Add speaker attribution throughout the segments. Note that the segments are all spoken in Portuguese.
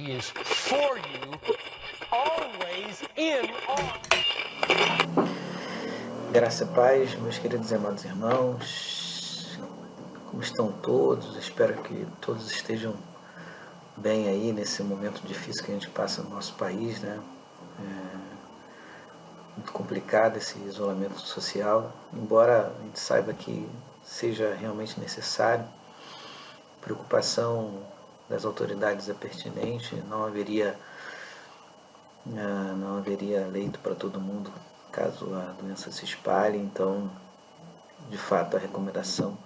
Speaker 1: He is for you, always in all.
Speaker 2: Graça e paz, meus queridos e amados irmãos, como estão todos? Espero que todos estejam bem aí nesse momento difícil que a gente passa no nosso país, né? Muito complicado esse isolamento social, embora a gente saiba que seja realmente necessário. Preocupação das autoridades é pertinente, não haveria leito para todo mundo caso a doença se espalhe, então de fato a recomendação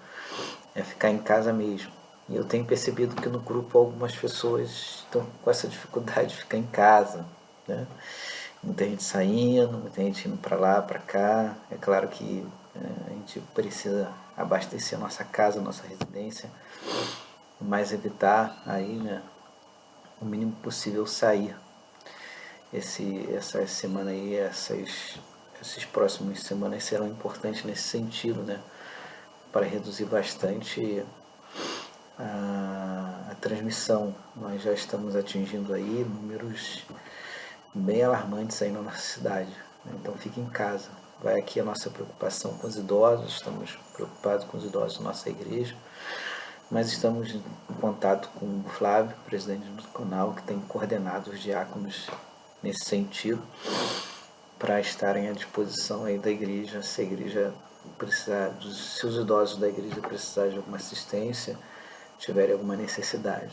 Speaker 2: é ficar em casa mesmo. E eu tenho percebido que no grupo algumas pessoas estão com essa dificuldade de ficar em casa, né? Muita gente saindo, muita gente indo para lá, para cá. É claro que a gente precisa abastecer a nossa casa, a nossa residência, mas evitar aí, né, o mínimo possível sair. Essa semana aí, essas próximas semanas serão importantes nesse sentido, né, para reduzir bastante a transmissão. Nós já estamos atingindo aí números bem alarmantes aí na nossa cidade, né? Então fique em casa. Vai aqui a nossa preocupação com os idosos, estamos preocupados com os idosos da nossa igreja, mas estamos em contato com o Flávio, presidente do canal, que tem coordenado os diáconos nesse sentido, para estarem à disposição aí da igreja, se a igreja precisar, se os idosos da igreja precisarem de alguma assistência, tiverem alguma necessidade,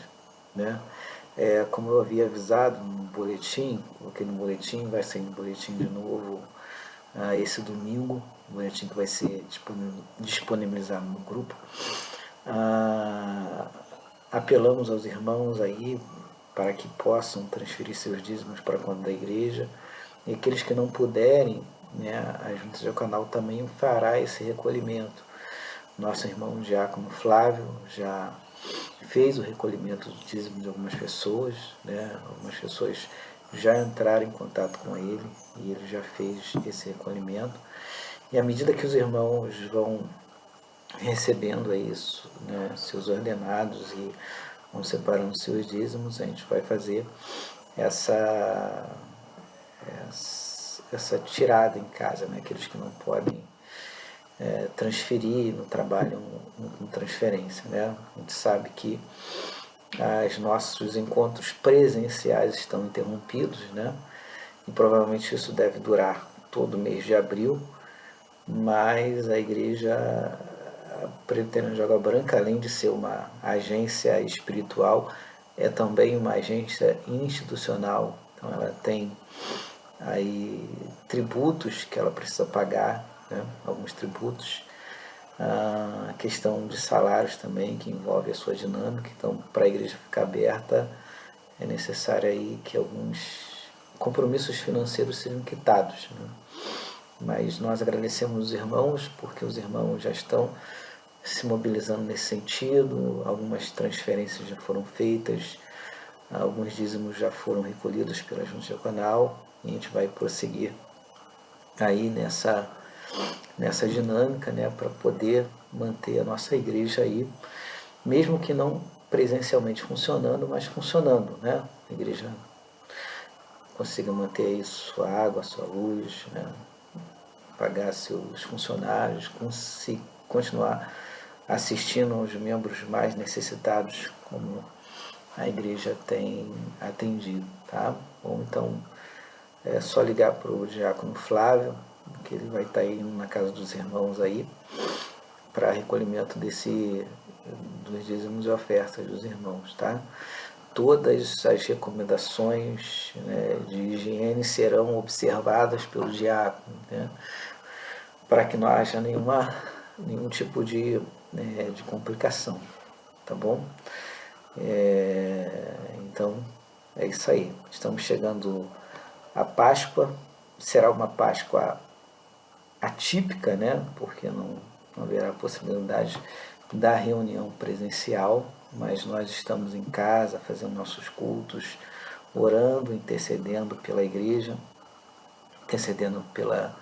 Speaker 2: né? Como eu havia avisado no boletim, coloquei no boletim, vai sair no boletim de novo esse domingo, o boletim que vai ser disponibilizado no grupo. Apelamos aos irmãos aí para que possam transferir seus dízimos para a conta da igreja, e aqueles que não puderem, né, a Junta Diaconal também fará esse recolhimento. Nosso irmão diácono Flávio já fez o recolhimento do dízimo de algumas pessoas, né? Algumas pessoas já entraram em contato com ele e ele já fez esse recolhimento. E à medida que os irmãos vão recebendo isso, né, seus ordenados, e vão separando seus dízimos, a gente vai fazer essa tirada em casa, né? Aqueles que não podem transferir, não trabalham com transferência, né? A gente sabe que os nossos encontros presenciais estão interrompidos, né? E provavelmente isso deve durar todo o mês de abril, mas a igreja Presbiteriana de Água Branca, além de ser uma agência espiritual, é também uma agência institucional. Então ela tem aí tributos que ela precisa pagar, né? Alguns tributos, a questão de salários também, que envolve a sua dinâmica. Então, para a igreja ficar aberta, é necessário aí que alguns compromissos financeiros sejam quitados, né? Mas nós agradecemos os irmãos, porque os irmãos já estão se mobilizando nesse sentido, algumas transferências já foram feitas, alguns dízimos já foram recolhidos pela Junta Diaconal, e a gente vai prosseguir aí nessa dinâmica, né, para poder manter a nossa igreja aí, mesmo que não presencialmente funcionando, mas funcionando, né? A igreja consiga manter aí sua água, sua luz, né? Pagar seus funcionários, continuar assistindo aos membros mais necessitados, como a igreja tem atendido, tá? Ou então é só ligar para o diácono Flávio, que ele vai estar aí na casa dos irmãos aí, para recolhimento dos dízimos e ofertas dos irmãos, tá? Todas as recomendações, né, de higiene serão observadas pelo diácono, né, para que não haja nenhum tipo de complicação, tá bom? Então, é isso aí. Estamos chegando à Páscoa. Será uma Páscoa atípica, né? Porque não haverá possibilidade da reunião presencial, mas nós estamos em casa fazendo nossos cultos, orando, intercedendo pela igreja, intercedendo pela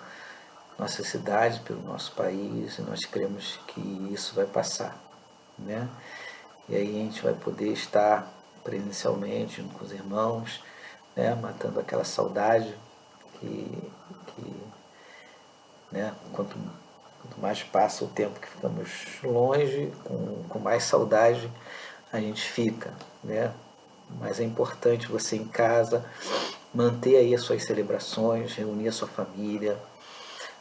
Speaker 2: nossa cidade, pelo nosso país, e nós cremos que isso vai passar, né? E aí a gente vai poder estar presencialmente, junto com os irmãos, né, matando aquela saudade que né, quanto mais passa o tempo que ficamos longe, com mais saudade a gente fica, né? Mas é importante você em casa manter aí as suas celebrações, reunir a sua família,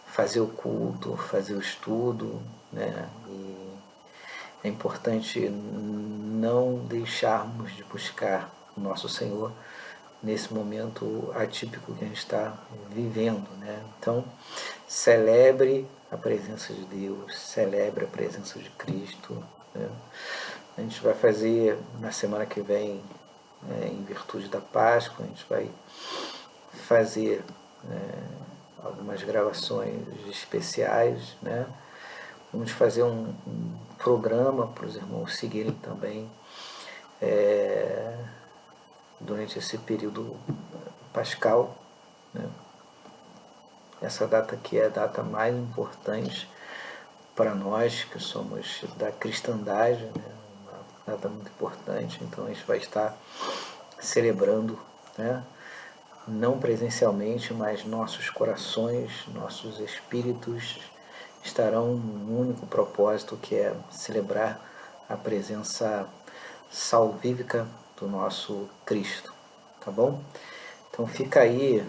Speaker 2: fazer o culto, fazer o estudo, né? E é importante não deixarmos de buscar o nosso Senhor nesse momento atípico que a gente está vivendo, né? Então, celebre a presença de Deus, celebre a presença de Cristo, né? A gente vai fazer na semana que vem, em virtude da Páscoa, a gente vai fazer algumas gravações especiais, né? Vamos fazer um programa para os irmãos seguirem também durante esse período pascal, né? Essa data aqui é a data mais importante para nós que somos da cristandade, né? Uma data muito importante, então a gente vai estar celebrando, né? Não presencialmente, mas nossos corações, nossos espíritos estarão num único propósito, que é celebrar a presença salvífica do nosso Cristo, tá bom? Então fica aí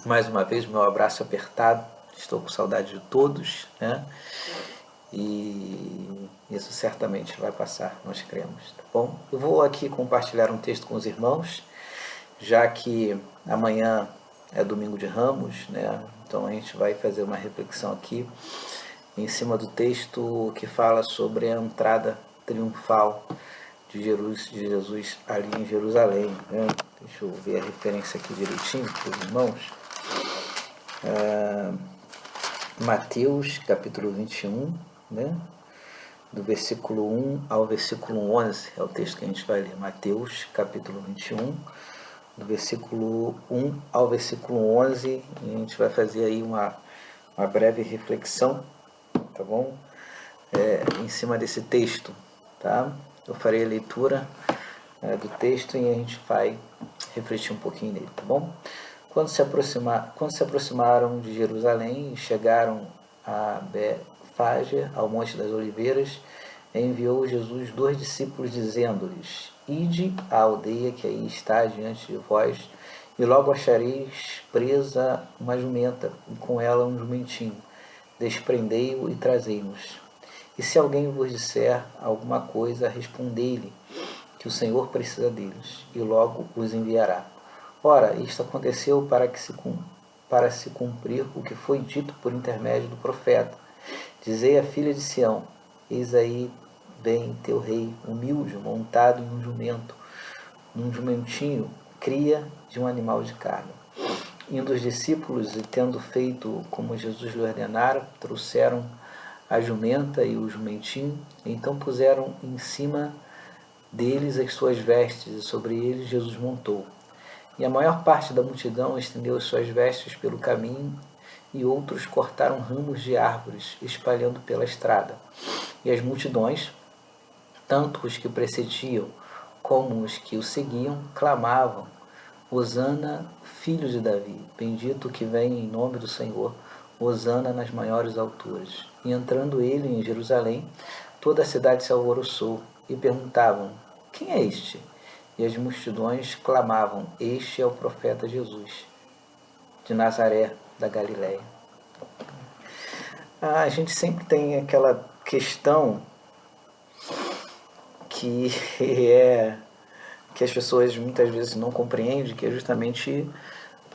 Speaker 2: mais uma vez meu abraço apertado, estou com saudade de todos, né? E isso certamente vai passar, nós cremos, tá bom? Eu vou aqui compartilhar um texto com os irmãos, já que amanhã é domingo de Ramos, né? Então a gente vai fazer uma reflexão aqui em cima do texto que fala sobre a entrada triunfal de Jesus ali em Jerusalém, né? Deixa eu ver a referência aqui direitinho para os irmãos. Mateus capítulo 21, né? Do versículo 1 ao versículo 11, é o texto que a gente vai ler. Mateus capítulo 21, do versículo 1 ao versículo 11, e a gente vai fazer aí uma breve reflexão, tá bom? Em cima desse texto, tá? Eu farei a leitura do texto e a gente vai refletir um pouquinho nele, tá bom? Quando se aproximaram de Jerusalém e chegaram a Betfage, ao Monte das Oliveiras, enviou Jesus 2 discípulos, dizendo-lhes: Ide à aldeia que aí está diante de vós, e logo achareis presa uma jumenta, e com ela um jumentinho. Desprendei-o e trazei-nos. E se alguém vos disser alguma coisa, respondei-lhe que o Senhor precisa deles, e logo os enviará. Ora, isto aconteceu para se cumprir o que foi dito por intermédio do profeta. Dizei à filha de Sião: Eis aí vem teu rei, humilde, montado em um jumento, num jumentinho, cria de um animal de carga. Indo os discípulos, e tendo feito como Jesus lhe ordenara, trouxeram a jumenta e o jumentinho, e então puseram em cima deles as suas vestes, e sobre eles Jesus montou. E a maior parte da multidão estendeu as suas vestes pelo caminho, e outros cortaram ramos de árvores, espalhando pela estrada. E as multidões, tanto os que precediam como os que o seguiam, clamavam: Hosana, filho de Davi, bendito que vem em nome do Senhor, Hosana nas maiores alturas. E entrando ele em Jerusalém, toda a cidade se alvoroçou, e perguntavam: Quem é este? E as multidões clamavam: Este é o profeta Jesus, de Nazaré, da Galiléia. A gente sempre tem aquela questão que as pessoas muitas vezes não compreendem, que é justamente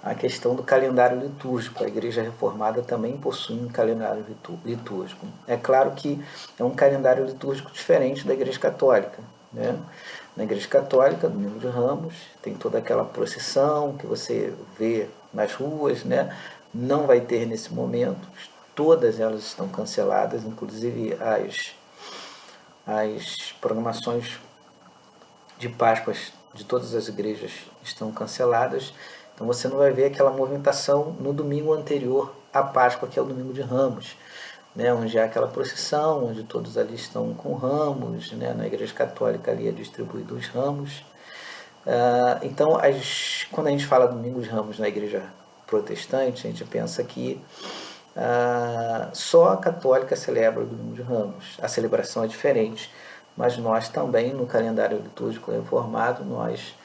Speaker 2: a questão do calendário litúrgico. A Igreja Reformada também possui um calendário litúrgico. É claro que é um calendário litúrgico diferente da Igreja Católica, né? Na Igreja Católica, domingo de Ramos, tem toda aquela procissão que você vê nas ruas, né? Não vai ter nesse momento, todas elas estão canceladas, inclusive as programações de Páscoas de todas as igrejas estão canceladas. Então você não vai ver aquela movimentação no domingo anterior à Páscoa, que é o domingo de Ramos. né, onde há aquela procissão, onde todos ali estão com ramos, né, na Igreja Católica ali é distribuído os ramos. Então, quando a gente fala Domingo de Ramos na Igreja Protestante, a gente pensa que só a católica celebra o Domingo de Ramos. A celebração é diferente, mas nós também, no calendário litúrgico reformado, nós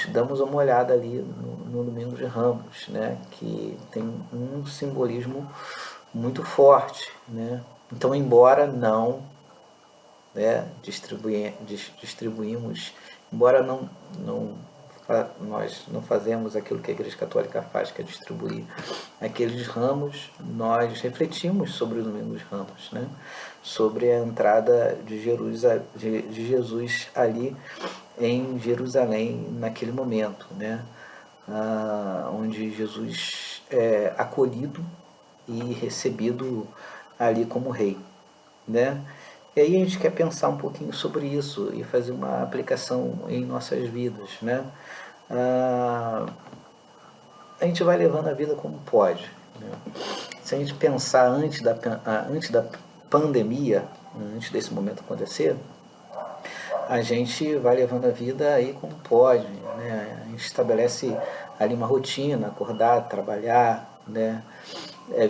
Speaker 2: damos uma olhada ali no Domingo de Ramos, né, que tem um simbolismo muito forte, né? Então, embora não, né, distribuímos, embora nós não fazemos aquilo que a Igreja Católica faz, que é distribuir aqueles ramos, nós refletimos sobre o Domingo dos Ramos, né? Sobre a entrada de Jesus ali em Jerusalém naquele momento, né? Onde Jesus é acolhido e recebido ali como rei, né? E aí a gente quer pensar um pouquinho sobre isso e fazer uma aplicação em nossas vidas, né? A gente vai levando a vida como pode, né? Se a gente pensar antes da pandemia, antes desse momento acontecer, a gente vai levando a vida aí como pode, né? A gente estabelece ali uma rotina, acordar, trabalhar, né?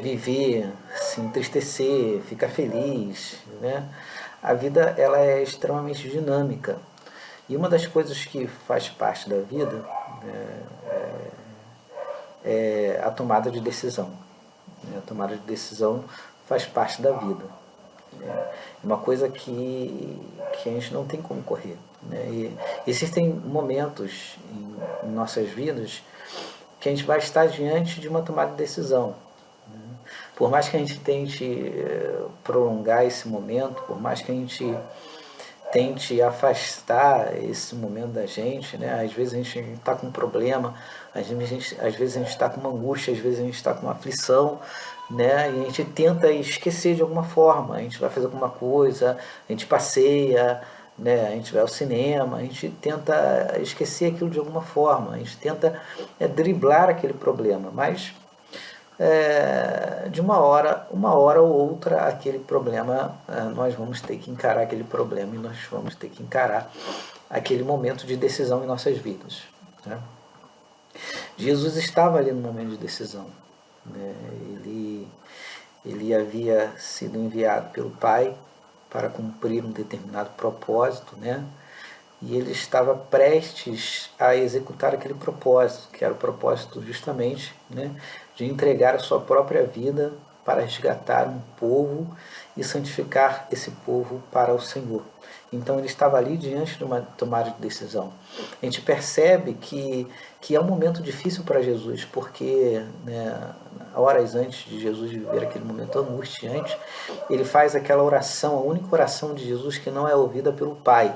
Speaker 2: Viver, se entristecer, ficar feliz, né? A vida ela é extremamente dinâmica e uma das coisas que faz parte da vida é a tomada de decisão. A tomada de decisão faz parte da vida. É uma coisa que a gente não tem como correr, né? E existem momentos em nossas vidas que a gente vai estar diante de uma tomada de decisão. Por mais que a gente tente prolongar esse momento, por mais que a gente tente afastar esse momento da gente, né? Às vezes a gente está com um problema, às vezes a gente está com uma angústia, às vezes a gente está com uma aflição, né? E a gente tenta esquecer de alguma forma, a gente vai fazer alguma coisa, a gente passeia, né? A gente vai ao cinema, a gente tenta esquecer aquilo de alguma forma, a gente tenta driblar aquele problema, mas de uma hora ou outra aquele problema, nós vamos ter que encarar aquele problema e nós vamos ter que encarar aquele momento de decisão em nossas vidas, né? Jesus estava ali no momento de decisão, né? Ele havia sido enviado pelo Pai para cumprir um determinado propósito, né? E ele estava prestes a executar aquele propósito, que era o propósito justamente, né, de entregar a sua própria vida para resgatar um povo e santificar esse povo para o Senhor. Então ele estava ali diante de uma tomada de decisão. A gente percebe que é um momento difícil para Jesus, porque, né, horas antes de Jesus viver aquele momento angustiante, ele faz aquela oração, a única oração de Jesus que não é ouvida pelo Pai,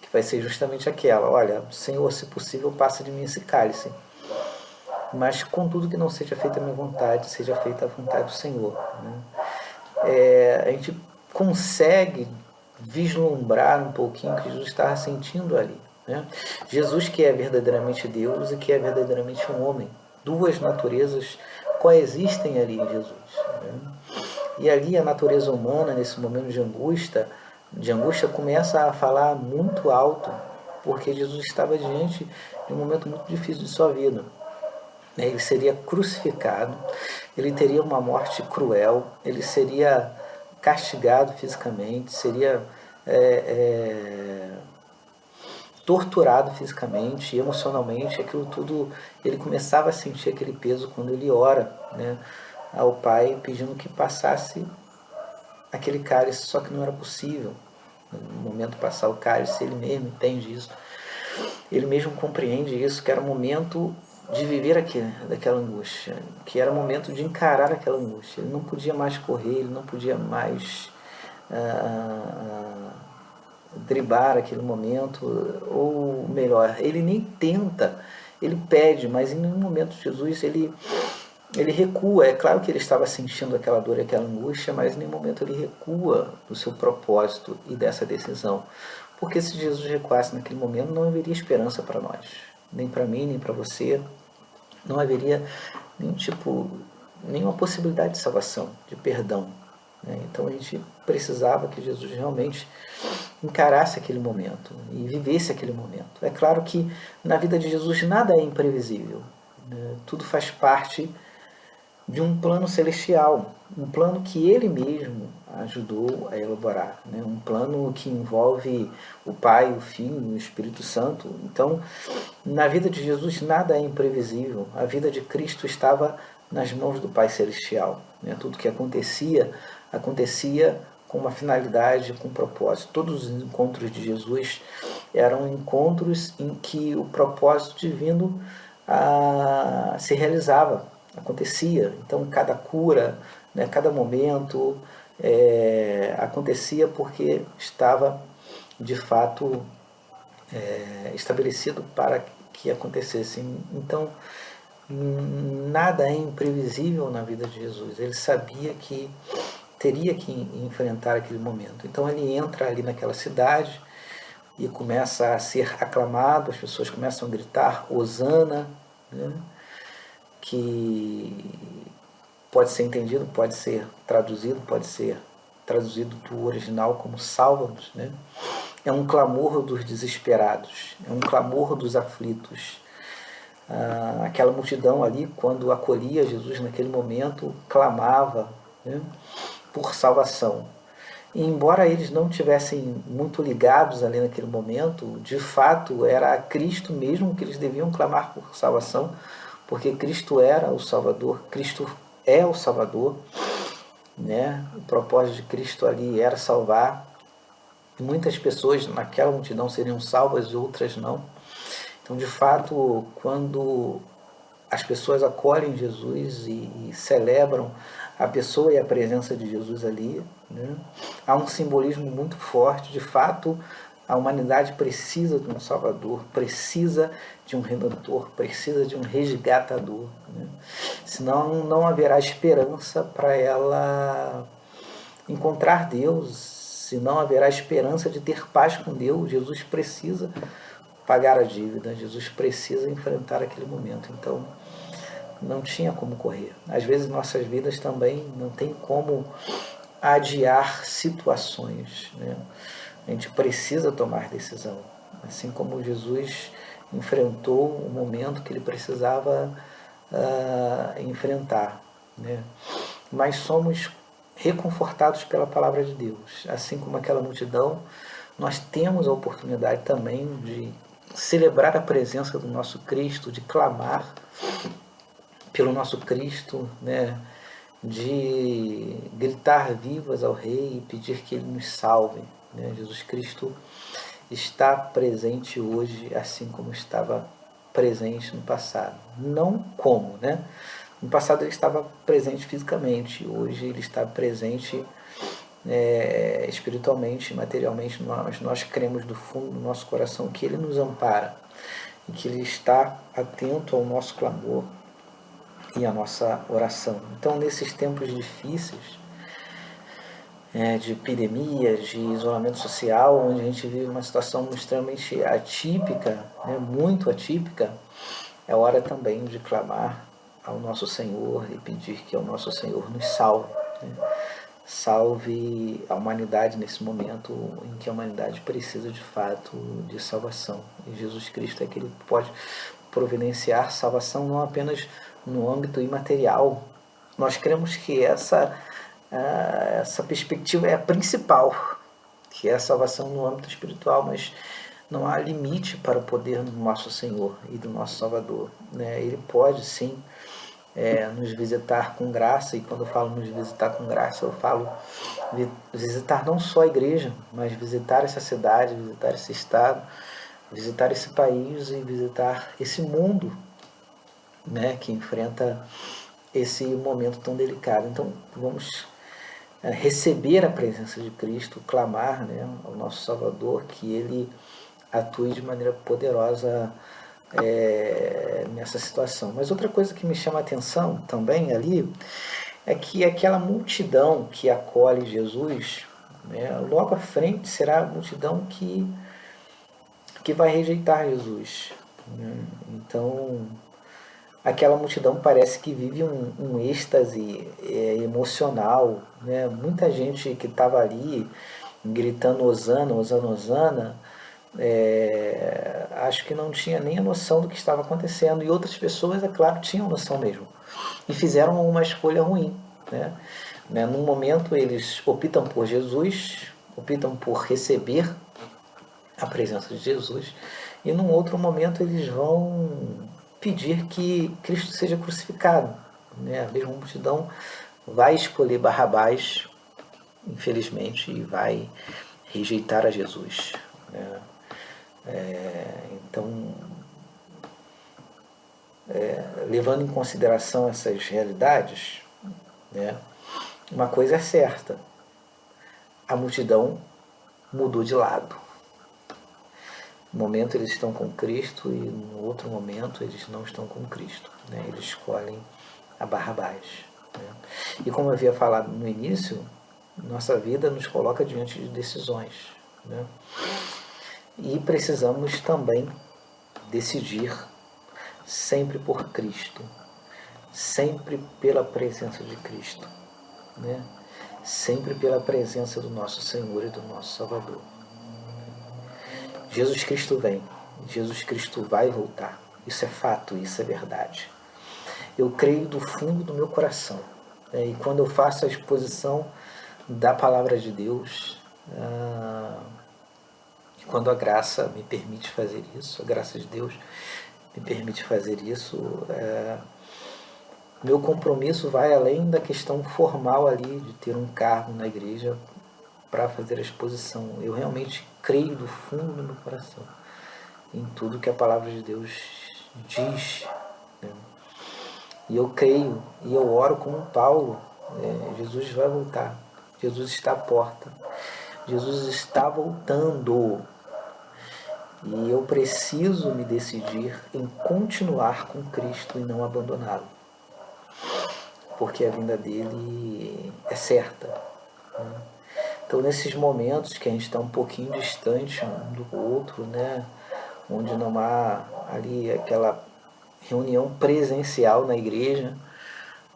Speaker 2: que vai ser justamente aquela: olha, Senhor, se possível, passa de mim esse cálice, mas contudo que não seja feita a minha vontade, seja feita a vontade do Senhor, né? A gente consegue vislumbrar um pouquinho o que Jesus estava sentindo ali, né? Jesus, que é verdadeiramente Deus e que é verdadeiramente um homem, duas naturezas coexistem ali em Jesus, né? E ali a natureza humana, nesse momento de angústia começa a falar muito alto, porque Jesus estava diante de um momento muito difícil de sua vida. Ele seria crucificado, ele teria uma morte cruel, ele seria castigado fisicamente, seria torturado fisicamente e emocionalmente. Aquilo tudo, ele começava a sentir aquele peso quando ele ora, né, ao Pai pedindo que passasse aquele cálice, só que não era possível no momento de passar o cálice. Ele mesmo entende isso, ele mesmo compreende isso, que era o momento de viver daquela angústia, que era o momento de encarar aquela angústia. Ele não podia mais correr, ele não podia mais driblar aquele momento, ou melhor, ele nem tenta, ele pede, mas em nenhum momento Jesus ele recua. É claro que ele estava sentindo aquela dor e aquela angústia, mas em nenhum momento ele recua do seu propósito e dessa decisão, porque se Jesus recuasse naquele momento, não haveria esperança para nós, nem para mim, nem para você. Não haveria nenhum tipo nenhuma possibilidade de salvação, de perdão. Então a gente precisava que Jesus realmente encarasse aquele momento e vivesse aquele momento. É claro que na vida de Jesus nada é imprevisível, tudo faz parte de um plano celestial, um plano que ele mesmo ajudou a elaborar, um plano que envolve o Pai, o Filho e o Espírito Santo. Então, na vida de Jesus nada é imprevisível, a vida de Cristo estava nas mãos do Pai Celestial. Tudo que acontecia com uma finalidade, com um propósito. Todos os encontros de Jesus eram encontros em que o propósito divino se realizava, acontecia. Então, cada cura, cada momento acontecia porque estava, de fato, estabelecido para que acontecesse. Então, nada é imprevisível na vida de Jesus. Ele sabia que teria que enfrentar aquele momento. Então ele entra ali naquela cidade e começa a ser aclamado, as pessoas começam a gritar Hosana, que pode ser entendido, pode ser traduzido do original como salva-nos. É um clamor dos desesperados, é um clamor dos aflitos. Aquela multidão ali, quando acolhia Jesus naquele momento, clamava por salvação. E embora eles não tivessem muito ligados ali naquele momento, de fato era a Cristo mesmo que eles deviam clamar por salvação, porque Cristo era o Salvador, Cristo é o Salvador, O propósito de Cristo ali era salvar. E muitas pessoas naquela multidão seriam salvas e outras não. Então, de fato, quando as pessoas acolhem Jesus e celebram a pessoa e a presença de Jesus ali, há um simbolismo muito forte. De fato, a humanidade precisa de um Salvador, precisa de um Redentor, precisa de um resgatador. Senão não haverá esperança para ela encontrar Deus, senão haverá esperança de ter paz com Deus. Jesus precisa pagar a dívida, Jesus precisa enfrentar aquele momento. Então, não tinha como correr. Às vezes, nossas vidas também não tem como adiar situações. A gente precisa tomar decisão. Assim como Jesus enfrentou o momento que ele precisava enfrentar. Mas somos reconfortados pela palavra de Deus. Assim como aquela multidão, nós temos a oportunidade também de celebrar a presença do nosso Cristo, de clamar pelo nosso Cristo, de gritar vivas ao Rei e pedir que Ele nos salve. Jesus Cristo está presente hoje, assim como estava presente no passado. Não como, No passado ele estava presente fisicamente, hoje ele está presente espiritualmente, materialmente. Nós cremos do fundo do nosso coração que Ele nos ampara e que Ele está atento ao nosso clamor e à nossa oração. Então, nesses tempos difíceis, de epidemia, de isolamento social, onde a gente vive uma situação extremamente atípica, muito atípica, é hora também de clamar ao nosso Senhor e pedir que o nosso Senhor nos salve. Salve a humanidade nesse momento em que a humanidade precisa de fato de salvação. E Jesus Cristo é aquele que pode providenciar salvação não apenas no âmbito imaterial. Nós cremos que essa perspectiva é a principal, que é a salvação no âmbito espiritual, mas não há limite para o poder do nosso Senhor e do nosso Salvador. Ele pode sim nos visitar com graça, e quando eu falo nos visitar com graça, eu falo visitar não só a igreja, mas visitar essa cidade, visitar esse estado, visitar esse país e visitar esse mundo, que enfrenta esse momento tão delicado. Então vamos receber a presença de Cristo, clamar ao nosso Salvador que Ele atue de maneira poderosa nessa situação. Mas outra coisa que me chama a atenção também ali é que aquela multidão que acolhe Jesus, logo à frente será a multidão que vai rejeitar Jesus. Então aquela multidão parece que vive um êxtase emocional, né? Muita gente que estava ali gritando Hosana, Hosana, Hosana, acho que não tinha nem a noção do que estava acontecendo, e outras pessoas, é claro, tinham noção mesmo, e fizeram uma escolha ruim, né? Num momento eles optam por Jesus, optam por receber a presença de Jesus, e num outro momento eles vão pedir que Cristo seja crucificado, né? A mesma multidão vai escolher Barrabás, infelizmente, e vai rejeitar a Jesus, né? Então, levando em consideração essas realidades, né, uma coisa é certa: a multidão mudou de lado. No momento eles estão com Cristo e no outro momento eles não estão com Cristo, né? Eles escolhem a Barrabás, né? E como eu havia falado no início, nossa vida nos coloca diante de decisões, né? E precisamos também decidir sempre por Cristo, sempre pela presença de Cristo, né? Sempre pela presença do nosso Senhor e do nosso Salvador. Jesus Cristo vem, Jesus Cristo vai voltar, isso é fato, isso é verdade. Eu creio do fundo do meu coração, e quando eu faço a exposição da palavra de Deus, quando a graça me permite fazer isso, a graça de Deus me permite fazer isso, meu compromisso vai além da questão formal ali de ter um cargo na igreja para fazer a exposição. Eu realmente creio do fundo do meu coração em tudo que a palavra de Deus diz, né? E eu creio, e eu oro como Paulo, Jesus vai voltar, Jesus está à porta, Jesus está voltando, e eu preciso me decidir em continuar com Cristo e não abandoná-lo, porque a vinda dele é certa, né? Então, nesses momentos que a gente está um pouquinho distante um do outro, né, onde não há ali aquela reunião presencial na igreja,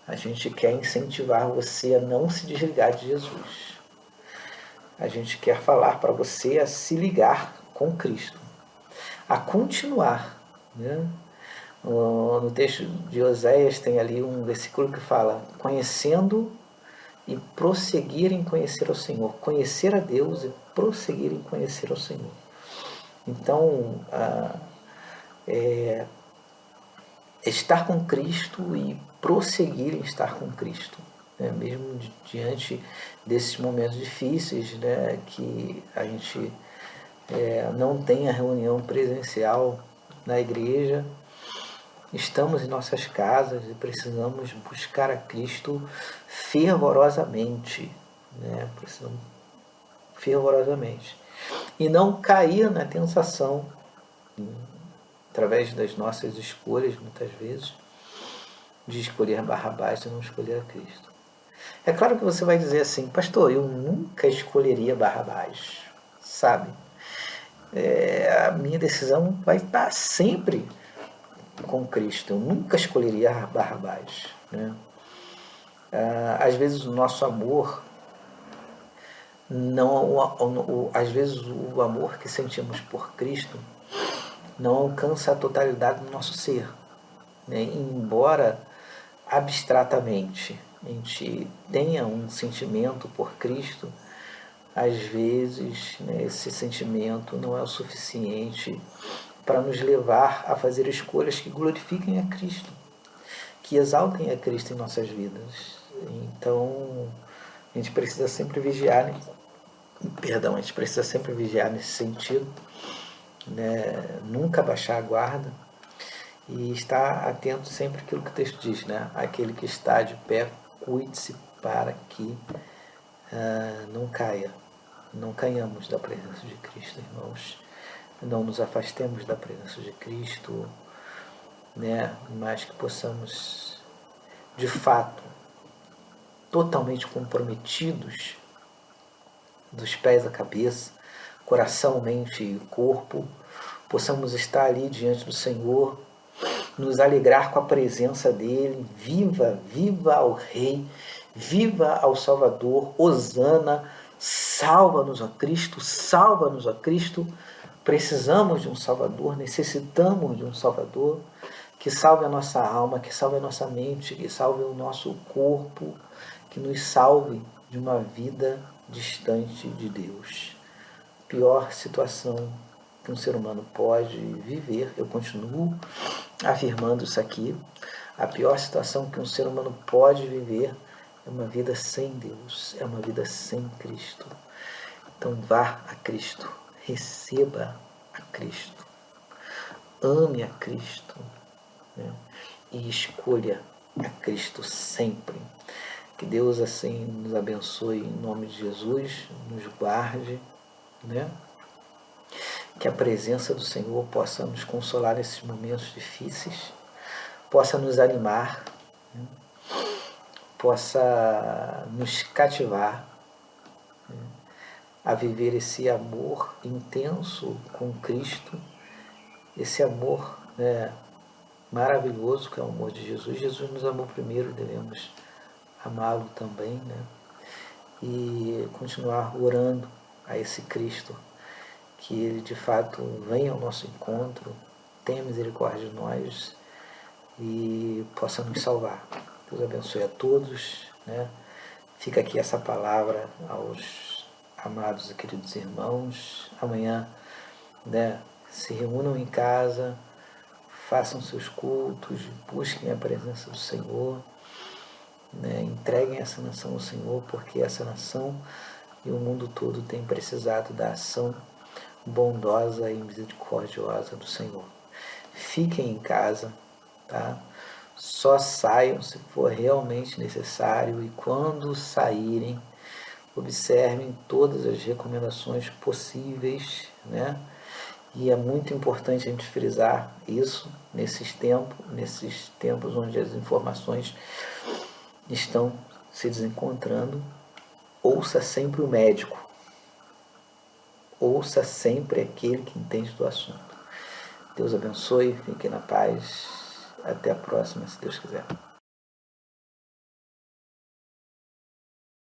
Speaker 2: a gente quer incentivar você a não se desligar de Jesus. A gente quer falar para você a se ligar com Cristo, a continuar, né? No texto de Oséias tem ali um versículo que fala: conhecendo e prosseguir em conhecer ao Senhor, conhecer a Deus e prosseguir em conhecer ao Senhor. Então, estar com Cristo e prosseguir em estar com Cristo, né? Mesmo diante desses momentos difíceis, né? Que a gente não tem a reunião presencial na igreja, estamos em nossas casas e precisamos buscar a Cristo fervorosamente, né? Precisamos fervorosamente. E não cair na tentação, através das nossas escolhas, muitas vezes, de escolher Barrabás e não escolher a Cristo. É claro que você vai dizer assim: pastor, eu nunca escolheria Barrabás, sabe? A minha decisão vai estar sempre com Cristo, eu nunca escolheria Barrabás, né? Às vezes o nosso amor às vezes o amor que sentimos por Cristo não alcança a totalidade do nosso ser, né? Embora abstratamente a gente tenha um sentimento por Cristo, às vezes, né, esse sentimento não é o suficiente para nos levar a fazer escolhas que glorifiquem a Cristo, que exaltem a Cristo em nossas vidas. Então, a gente precisa sempre vigiar, né? A gente precisa sempre vigiar nesse sentido, né? Nunca baixar a guarda e estar atento sempre àquilo que o texto diz, né? Aquele que está de pé, cuide-se para que não caia, não caiamos da presença de Cristo, irmãos. Não nos afastemos da presença de Cristo, né? Mas que possamos, de fato, totalmente comprometidos, dos pés à cabeça, coração, mente e corpo, possamos estar ali diante do Senhor, nos alegrar com a presença dele. Viva, viva ao Rei, viva ao Salvador, hosana, salva-nos, ó Cristo, salva-nos, ó Cristo. Precisamos de um Salvador, necessitamos de um Salvador que salve a nossa alma, que salve a nossa mente, que salve o nosso corpo, que nos salve de uma vida distante de Deus. Pior situação que um ser humano pode viver, eu continuo afirmando isso aqui, a pior situação que um ser humano pode viver é uma vida sem Deus, é uma vida sem Cristo. Então vá a Cristo, receba a Cristo, ame a Cristo, né? E escolha a Cristo sempre. Que Deus assim nos abençoe em nome de Jesus, nos guarde, né? Que a presença do Senhor possa nos consolar nesses momentos difíceis, possa nos animar, né? Possa nos cativar, né? A viver esse amor intenso com Cristo, esse amor, né, maravilhoso que é o amor de Jesus. Jesus nos amou primeiro, devemos amá-lo também, né? E continuar orando a esse Cristo, que ele de fato venha ao nosso encontro, tenha misericórdia de nós e possa nos salvar. Deus abençoe a todos, né? Fica aqui essa palavra aos amados e queridos irmãos. Amanhã, né, se reúnam em casa, façam seus cultos, busquem a presença do Senhor, né? Entreguem essa nação ao Senhor, porque essa nação e o mundo todo tem precisado da ação bondosa e misericordiosa do Senhor. Fiquem em casa, tá? Só saiam se for realmente necessário, e quando saírem, observem todas as recomendações possíveis, né? E é muito importante a gente frisar isso nesses tempos onde as informações estão se desencontrando. Ouça sempre o médico, ouça sempre aquele que entende do assunto. Deus abençoe, fiquem na paz, até a próxima, se Deus quiser.